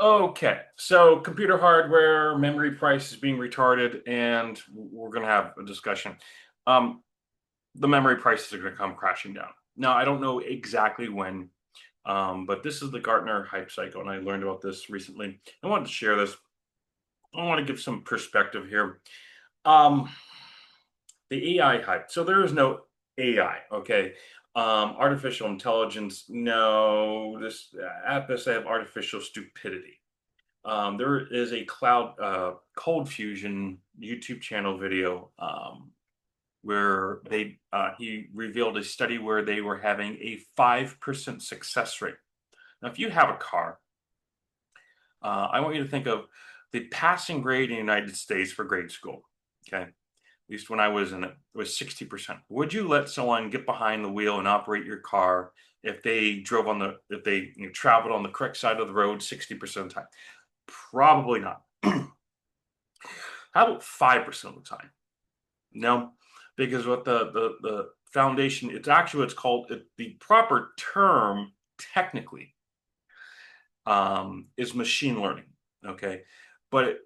Okay, so computer hardware, memory price is being retarded, and we're going to have a discussion. Um, the memory prices are going to come crashing down. Now, I don't know exactly when, but this is the Gartner hype cycle, and I learned about this recently. I wanted to share this. I want to give some perspective here. Um, the AI hype. So there is no AI. Okay. Artificial intelligence. No, this at best I have artificial stupidity. There is a cold fusion YouTube channel video where he revealed a study where they were having a 5% success rate. Now, if you have a car, I want you to think of the passing grade in the United States for grade school. Okay, at least when I was in it, was 60%. Would you let someone get behind the wheel and operate your car if they if they traveled on the correct side of the road 60% of the time? Probably not. How about 5% of the time? No, because what the foundation, it's actually what's called the proper term technically is machine learning. Okay, but it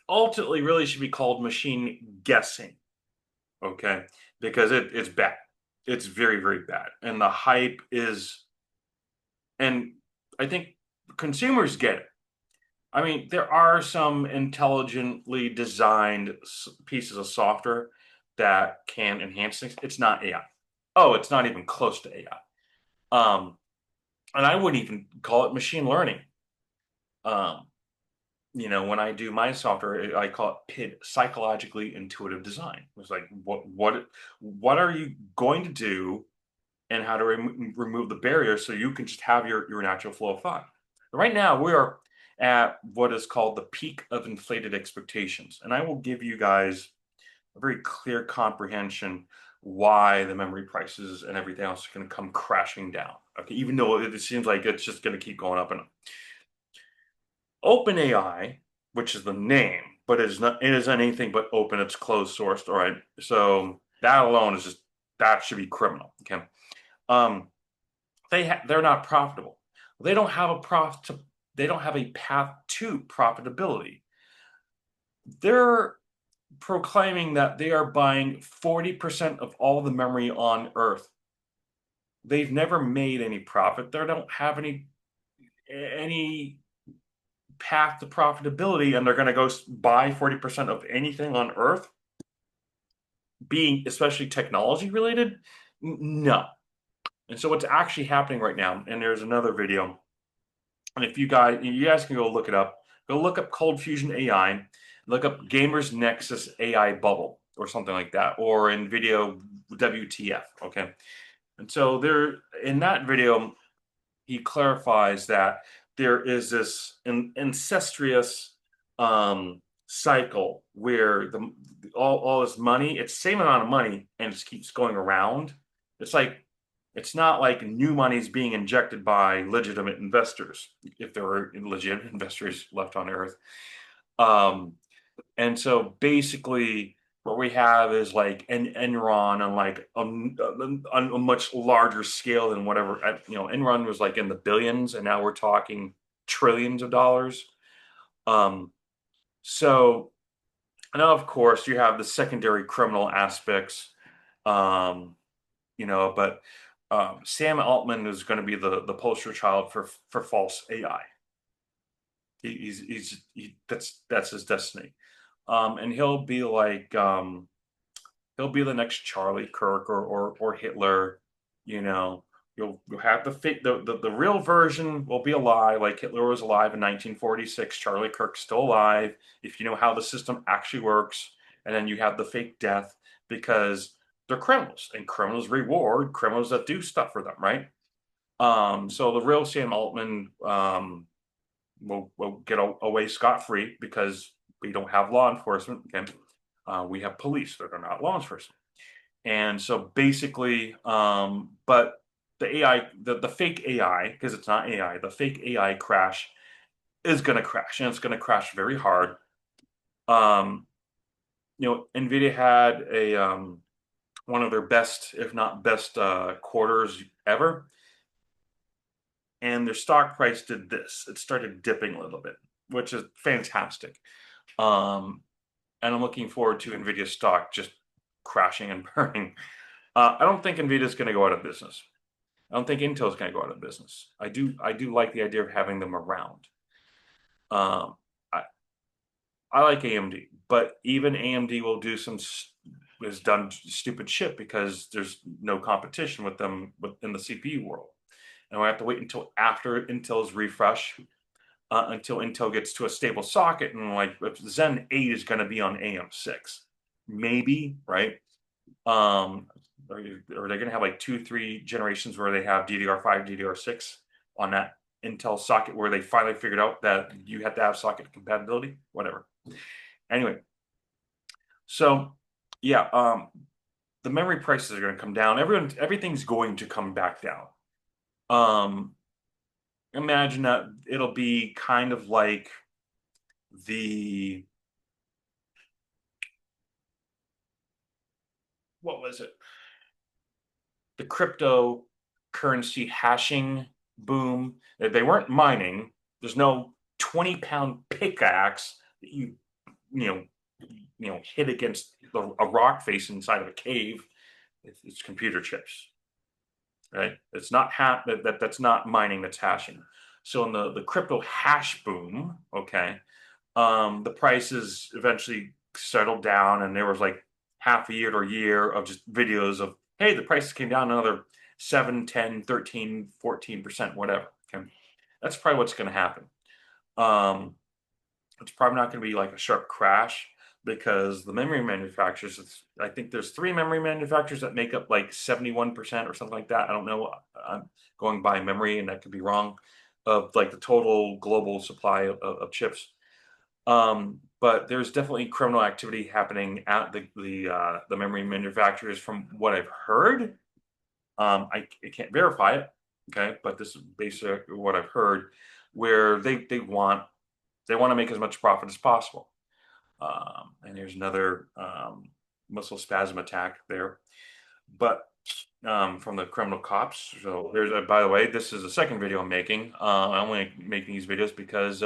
ultimately really should be called machine guessing. Okay, because it's bad. It's very, very bad. And the hype is, and I think consumers get it. I mean, there are some intelligently designed pieces of software that can enhance things. It's not AI. Oh, it's not even close to AI. And I wouldn't even call it machine learning. Um, when I do my software, I call it PID, psychologically intuitive design. It's like, what are you going to do, and how to remove the barrier so you can just have your natural flow of thought. Right now, we are at what is called the peak of inflated expectations, and I will give you guys a very clear comprehension why the memory prices and everything else are going to come crashing down. Okay, even though it seems like it's just going to keep going up and up. OpenAI, which is the name, but it is not. It isn't anything but open. It's closed sourced. All right, so that alone is just that should be criminal. Okay, um, they're not profitable. They don't have a profit. They don't have a path to profitability. They're proclaiming that they are buying 40% of all the memory on Earth. They've never made any profit. They don't have any path to profitability, and they're going to go buy 40% of anything on Earth, being especially technology related. No. And so what's actually happening right now, and there's another video, and if you guys can go look it up. Go look up Cold Fusion AI, look up Gamers Nexus AI bubble or something like that, or in video WTF. Okay, and so there in that video, he clarifies that there is this incestuous cycle where all this money, it's the same amount of money, and it just keeps going around. It's like it's not like new money is being injected by legitimate investors, if there were legitimate investors left on Earth. Um, and so basically, what we have is like an Enron on like on a much larger scale than whatever Enron was like in the billions, and now we're talking trillions of dollars. Um, so now, of course, you have the secondary criminal aspects. Um, but Sam Altman is going to be the poster child for false AI. That's his destiny, and he'll be the next Charlie Kirk or Hitler. You know, you'll have the fake the real version will be alive, like Hitler was alive in 1946. Charlie Kirk's still alive. If you know how the system actually works, and then you have the fake death because they're criminals, and criminals reward criminals that do stuff for them, right? So the real Sam Altman will get away scot free because we don't have law enforcement. Okay, we have police that are not law enforcement, and so basically, but the AI, the fake AI, because it's not AI, the fake AI crash is going to crash, and it's going to crash very hard. Um, Nvidia had a one of their best, if not best, quarters ever, and their stock price did this. It started dipping a little bit, which is fantastic. Um, and I'm looking forward to Nvidia stock just crashing and burning. I don't think Nvidia is going to go out of business. I don't think Intel is going to go out of business. I do like the idea of having them around. Um, I, I like AMD, but even AMD will do some has done stupid shit because there's no competition with them in the CPU world, and we have to wait until after Intel's refresh, until Intel gets to a stable socket, and like if Zen 8 is going to be on AM6, maybe, right? Um, are they going to have like 2, 3 generations where they have DDR5, DDR6 on that Intel socket where they finally figured out that you have to have socket compatibility? Whatever. Anyway, so yeah, the memory prices are going to come down. Everything's going to come back down. Um, Imagine that it'll be kind of like the what was it? The cryptocurrency hashing boom. They weren't mining. There's no 20-pound pickaxe that you know hit against a rock face inside of a cave. It's computer chips, right? It's not that's not mining, that's hashing. So in the crypto hash boom, okay, the prices eventually settled down, and there was like half a year to a year of just videos of, hey, the prices came down another 7, 10, 13, 14%, whatever. Okay. That's probably what's going to happen. Um, it's probably not going to be like a sharp crash because the memory manufacturers, I think there's 3 memory manufacturers that make up like 71% or something like that. I don't know. I'm going by memory, and that could be wrong, of like the total global supply of chips. But there's definitely criminal activity happening at the memory manufacturers, from what I've heard. I can't verify it, okay, but this is basically what I've heard, where they want to make as much profit as possible. And there's another muscle spasm attack there, but from the criminal cops. So there's by the way, this is the second video I'm making. I'm only making these videos because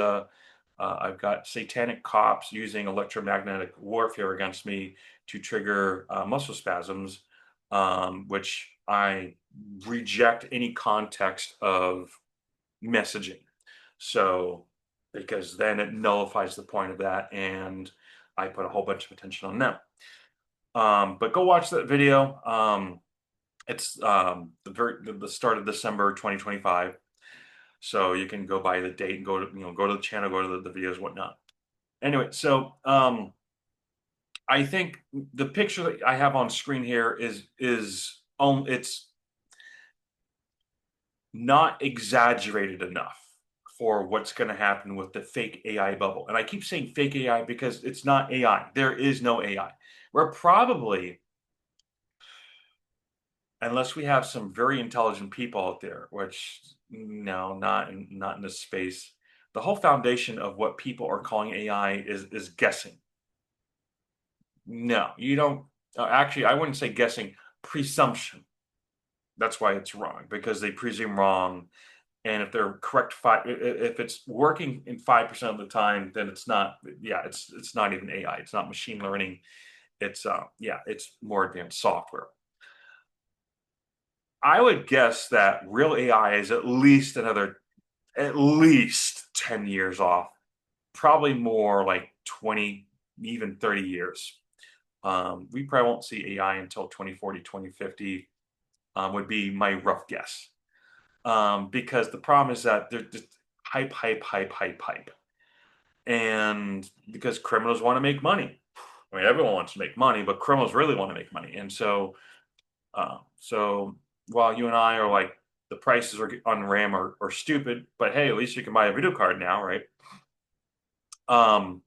I've got satanic cops using electromagnetic warfare against me to trigger muscle spasms, which I reject any context of messaging. So, because then it nullifies the point of that, and I put a whole bunch of attention on them. But go watch that video. It's the start of December 2025. So you can go by the date and go to the channel, go to the videos, whatnot. Anyway, so I think the picture that I have on screen here it's not exaggerated enough for what's going to happen with the fake AI bubble. And I keep saying fake AI because it's not AI. There is no AI. We're probably, unless we have some very intelligent people out there, which no, not in this space. The whole foundation of what people are calling AI is guessing. No, you don't. Actually, I wouldn't say guessing, presumption. That's why it's wrong, because they presume wrong. And if they're correct, if it's working in 5% of the time, then it's not. Yeah, it's not even AI. It's not machine learning. It's it's more advanced software. I would guess that real AI is at least 10 years off, probably more like 20, even 30 years. We probably won't see AI until 2040, 2050, would be my rough guess. Because the problem is that they're just hype, hype, hype, hype, hype. And because criminals want to make money. I mean, everyone wants to make money, but criminals really want to make money. And so while you and I are like, the prices on RAM are stupid, but hey, at least you can buy a video card now, right? Um,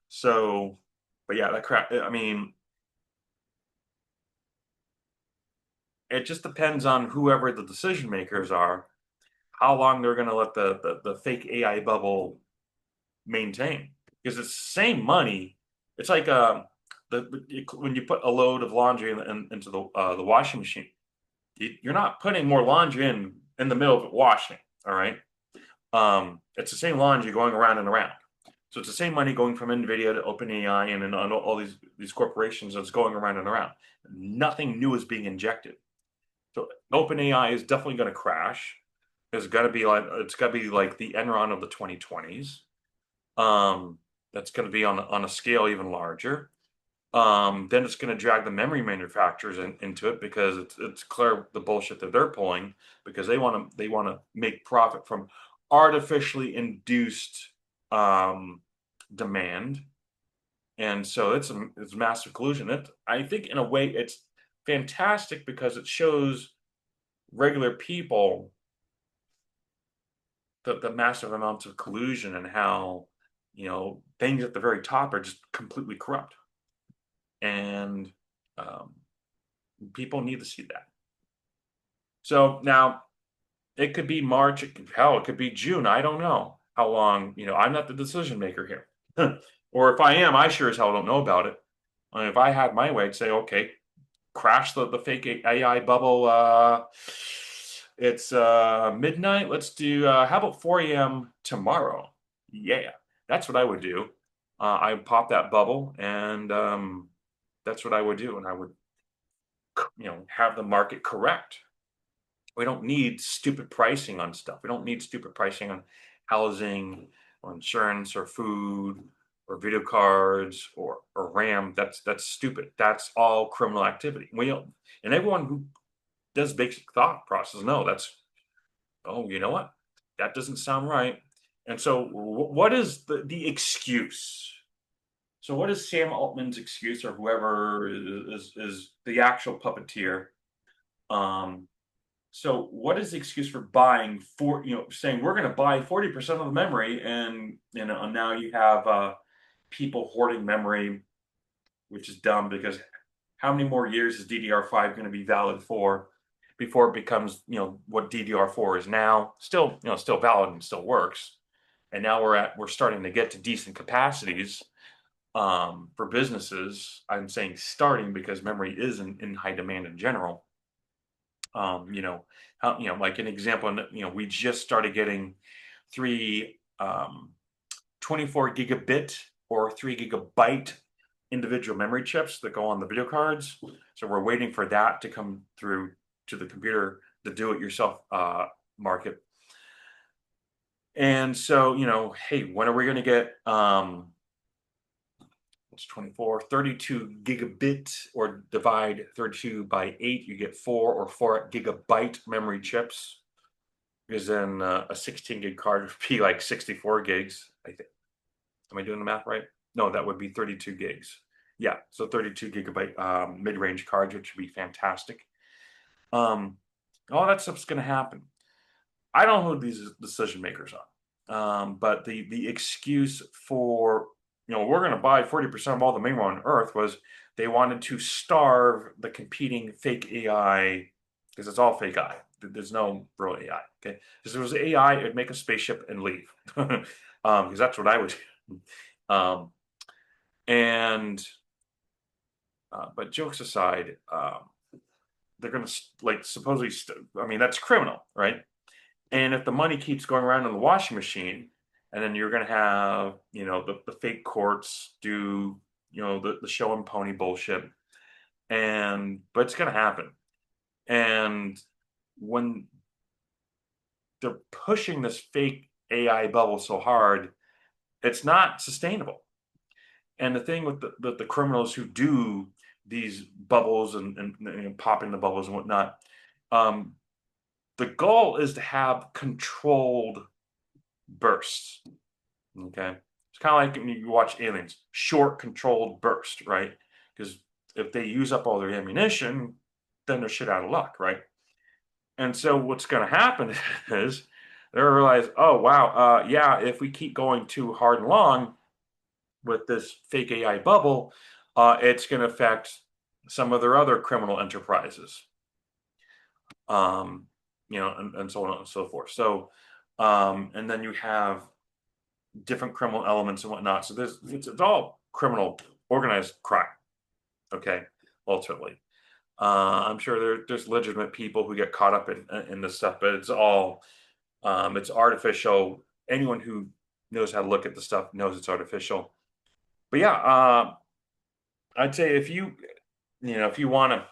so, but yeah, that crap. I mean, it just depends on whoever the decision makers are, how long they're going to let the fake AI bubble maintain, because it's the same money. It's like when you put a load of laundry into the washing machine, you're not putting more laundry in the middle of it washing. All right. It's the same laundry going around and around. So it's the same money going from NVIDIA to OpenAI and all these corporations that's going around and around. Nothing new is being injected. So OpenAI is definitely going to crash. It's got to be like the Enron of the 2020s. That's going to be on a scale even larger. Then it's going to drag the memory manufacturers into it because it's clear the bullshit that they're pulling because they want to make profit from artificially induced demand, and so it's massive collusion. I think in a way it's fantastic because it shows regular people the massive amounts of collusion and how things at the very top are just completely corrupt, and um, people need to see that. So now it could be March, it could be June. I don't know how long. I'm not the decision maker here, or if I am, I sure as hell don't know about it. I mean, if I had my way, I'd say, okay, crash the fake AI bubble. It's midnight. Let's do. How about 4 a.m. tomorrow? Yeah, that's what I would do. I would pop that bubble, and that's what I would do, and I would, have the market correct. We don't need stupid pricing on stuff. We don't need stupid pricing on housing or insurance or food or video cards or RAM. That's stupid. That's all criminal activity. And everyone who does basic thought process know that's, oh, you know what? That doesn't sound right. And so what is the excuse? So what is Sam Altman's excuse or whoever is the actual puppeteer? Um, So what is the excuse for buying saying we're going to buy 40% of the memory, and now you have people hoarding memory, which is dumb because how many more years is DDR5 going to be valid for before it becomes what DDR4 is now? Still valid and still works. And now we're starting to get to decent capacities for businesses. I'm saying starting because memory is in high demand in general. Like an example, we just started getting three 24 gigabit or 3 gigabyte individual memory chips that go on the video cards. So we're waiting for that to come through to the computer, the do-it-yourself market. And so, hey, when are we going to get it's 24, 32 gigabit, or divide 32 by 8, you get 4 gigabyte memory chips. Because then a 16 gig card would be like 64 gigs, I think. Am I doing the math right? No, that would be 32 gigs. Yeah, so 32 gigabyte mid-range cards, which would be fantastic. All that stuff's going to happen. I don't know who these decision makers are, but the excuse for we're going to buy 40% of all the memory on Earth was they wanted to starve the competing fake AI because it's all fake AI. There's no real AI. Okay, if there was AI, it'd make a spaceship and leave because that's what I would do. And but jokes aside, they're going to like supposedly. I mean, that's criminal, right? And if the money keeps going around in the washing machine, and then you're going to have, the fake courts do, the show and pony bullshit. But it's going to happen. And when they're pushing this fake AI bubble so hard, it's not sustainable. And the thing with the criminals who do these bubbles and popping the bubbles and whatnot, the goal is to have controlled bursts. Okay. It's kind of like when you watch Aliens, short controlled burst, right? Because if they use up all their ammunition, then they're shit out of luck, right? And so what's going to happen is they'll realize, oh, wow, yeah, if we keep going too hard and long with this fake AI bubble, it's going to affect some of their other criminal enterprises, and so on and so forth. So, and then you have different criminal elements and whatnot. So it's all criminal organized crime. Okay, ultimately, I'm sure there's legitimate people who get caught up in this stuff, but it's all It's artificial. Anyone who knows how to look at the stuff knows it's artificial. But yeah, I'd say if you want to,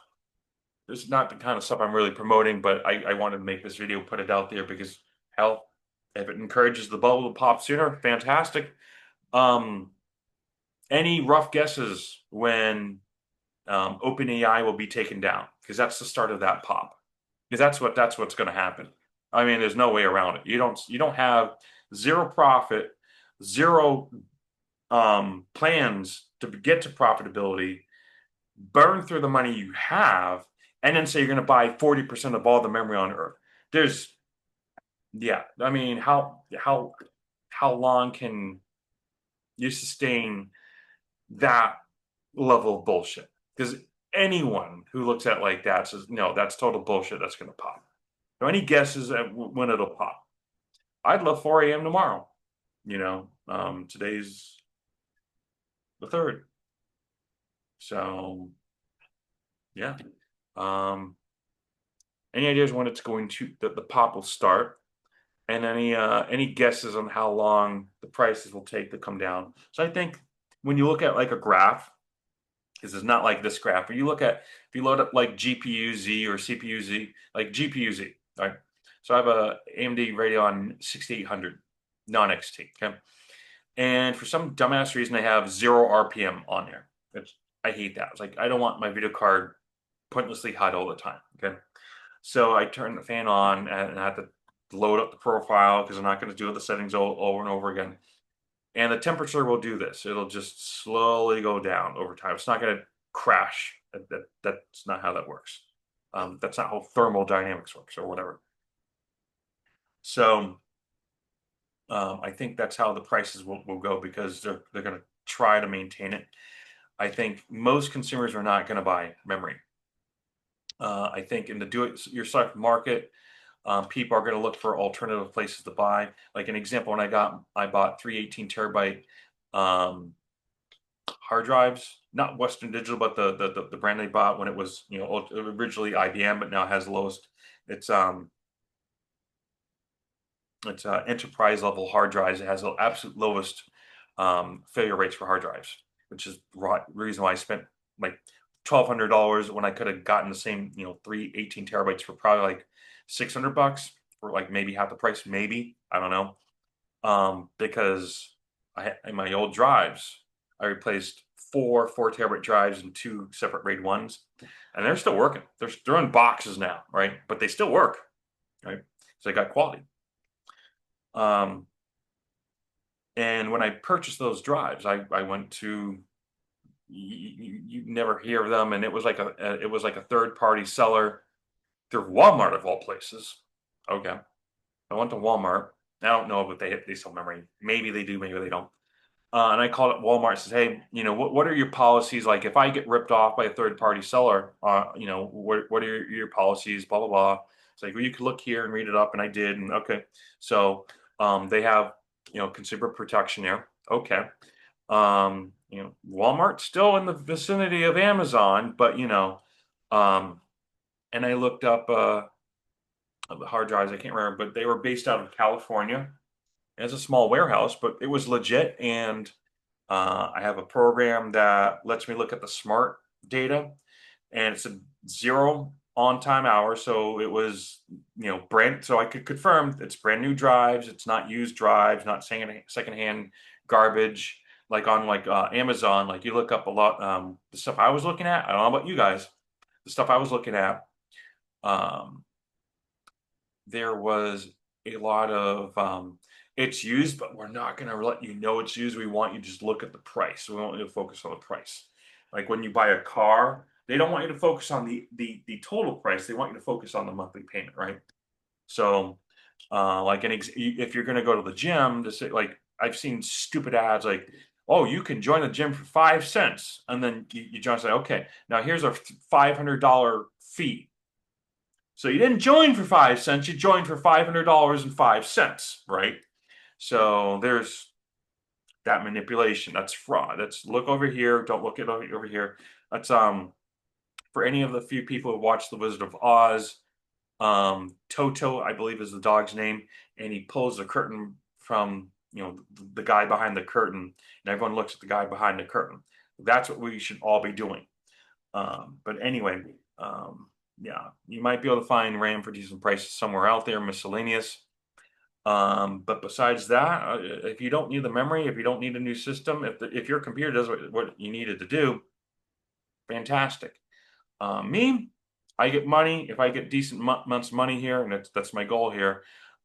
this is not the kind of stuff I'm really promoting, but I wanted to make this video, put it out there because hell, if it encourages the bubble to pop sooner, fantastic. Um, any rough guesses when OpenAI will be taken down? Because that's the start of that pop. Because that's what's going to happen. I mean, there's no way around it. You don't have zero profit, zero plans to get to profitability, burn through the money you have, and then say you're going to buy 40% of all the memory on Earth. There's Yeah, I mean, how long can you sustain that level of bullshit? Because anyone who looks at it like that says, no, that's total bullshit. That's going to pop. So any guesses at when it'll pop? I'd love 4 a.m. tomorrow. Today's the third. So yeah. Um, any ideas when it's going to the pop will start? And any guesses on how long the prices will take to come down? So I think when you look at like a graph, because it's not like this graph, but if you load up like GPU Z or CPU Z, like GPU Z, right? So I have a AMD Radeon 6800 non-XT, okay? And for some dumbass reason, they have 0 RPM on there. I hate that. It's like I don't want my video card pointlessly hot all the time, okay? So I turn the fan on and I have to load up the profile because I'm not going to do the settings over and over again. And the temperature will do this. It'll just slowly go down over time. It's not going to crash. That's not how that works. That's not how thermodynamics works or whatever. So I think that's how the prices will go because they're going to try to maintain it. I think most consumers are not going to buy memory. I think in the do-it-yourself market, people are going to look for alternative places to buy. Like an example, when I bought 3 18 terabyte hard drives, not Western Digital, but the brand they bought when it was originally IBM, but now has the lowest. It's enterprise level hard drives. It has the absolute lowest failure rates for hard drives, which is the reason why I spent like $1,200 when I could have gotten the same 3 18 terabytes for probably like $600 for like maybe half the price, maybe I don't know. Because in my old drives, I replaced four terabyte drives and two separate RAID ones, and they're still working. They're in boxes now, right? But they still work, right? So they got quality. And when I purchased those drives, I went to you never hear of them, and it was like a third party seller through Walmart of all places. Okay, I went to Walmart. I don't know if they sell memory. Maybe they do, maybe they don't. And I called up Walmart and says, hey, what are your policies? Like if I get ripped off by a third party seller, what are your policies? Blah, blah, blah. It's like, well, you could look here and read it up. And I did. And okay. So they have, consumer protection there. Okay. Walmart's still in the vicinity of Amazon, but, and I looked up the hard drives. I can't remember, but they were based out of California. It's a small warehouse, but it was legit. And I have a program that lets me look at the smart data, and it's a zero on-time hours. So it was, brand. So I could confirm it's brand new drives. It's not used drives, not secondhand garbage. Like on Amazon, like you look up a lot. The stuff I was looking at, I don't know about you guys. The stuff I was looking at, um, there was a lot of it's used, but we're not going to let you know it's used. We want you to just look at the price. We want you to focus on the price. Like when you buy a car, they don't want you to focus on the total price. They want you to focus on the monthly payment, right? So, if you're going to go to the gym, to say like I've seen stupid ads like, oh, you can join the gym for 5 cents, and then you join. Say, okay, now here's a $500 fee. So you didn't join for 5 cents, you joined for $500.05, right? So there's that manipulation. That's fraud. That's look over here, don't look at over here. That's for any of the few people who watched The Wizard of Oz, Toto, I believe, is the dog's name, and he pulls the curtain from the guy behind the curtain, and everyone looks at the guy behind the curtain. That's what we should all be doing. But anyway, yeah, you might be able to find RAM for decent prices somewhere out there, miscellaneous. But besides that, if you don't need the memory, if you don't need a new system, if your computer does what you need it to do, fantastic. Me, I get money if I get decent months money here, and that's my goal here.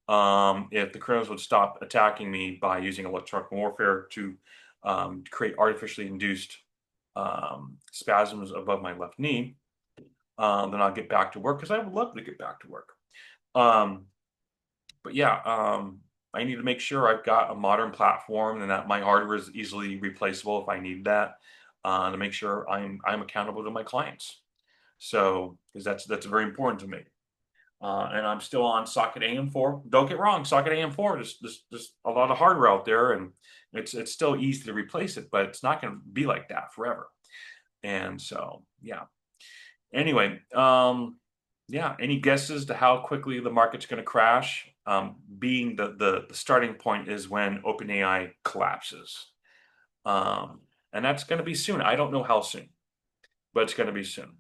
If the criminals would stop attacking me by using electronic warfare to create artificially induced spasms above my left knee, then I'll get back to work because I would love to get back to work. But yeah, I need to make sure I've got a modern platform and that my hardware is easily replaceable if I need that, to make sure I'm accountable to my clients. So, because that's very important to me. And I'm still on socket AM4. Don't get wrong, socket AM4 there's a lot of hardware out there, and it's still easy to replace it, but it's not going to be like that forever. And so, yeah. Anyway, yeah. Any guesses to how quickly the market's going to crash? Being the starting point is when OpenAI collapses, and that's going to be soon. I don't know how soon, but it's going to be soon.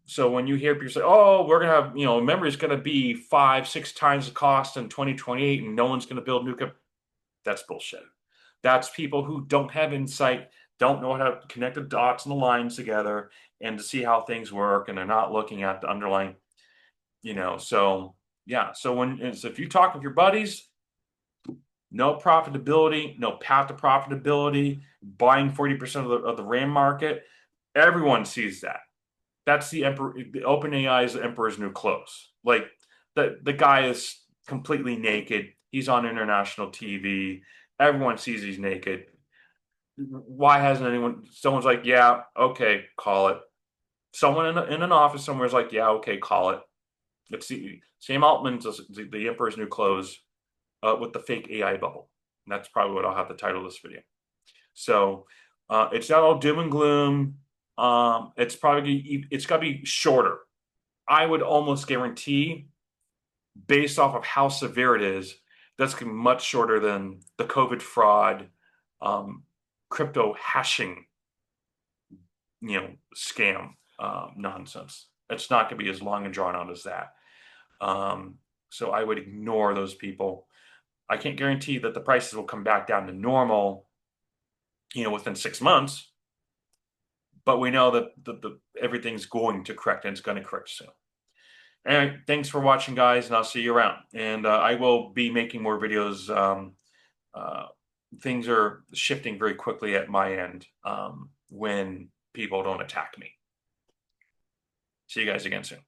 So when you hear people say, "Oh, we're gonna have memory is going to be 5-6 times the cost in 2028, and no one's going to build new," that's bullshit. That's people who don't have insight, don't know how to connect the dots and the lines together, and to see how things work, and they're not looking at the underlying, So yeah, so if you talk with your buddies, no profitability, no path to profitability, buying 40% of the RAM market, everyone sees that. That's the emperor. The OpenAI is the emperor's new clothes. Like the guy is completely naked. He's on international TV. Everyone sees he's naked. Why hasn't anyone? Someone's like, yeah, okay, call it. Someone in an office somewhere is like, yeah, okay, call it. It's the Sam Altman's the emperor's new clothes, with the fake AI bubble. And that's probably what I'll have the title of this video. So it's not all doom and gloom. It's got to be shorter. I would almost guarantee, based off of how severe it is, that's going to be much shorter than the COVID fraud, crypto hashing, scam nonsense. It's not going to be as long and drawn out as that. So I would ignore those people. I can't guarantee that the prices will come back down to normal, within 6 months. But we know that everything's going to correct, and it's going to correct soon. Anyway, thanks for watching, guys, and I'll see you around. And I will be making more videos. Things are shifting very quickly at my end, when people don't attack me. See you guys again soon.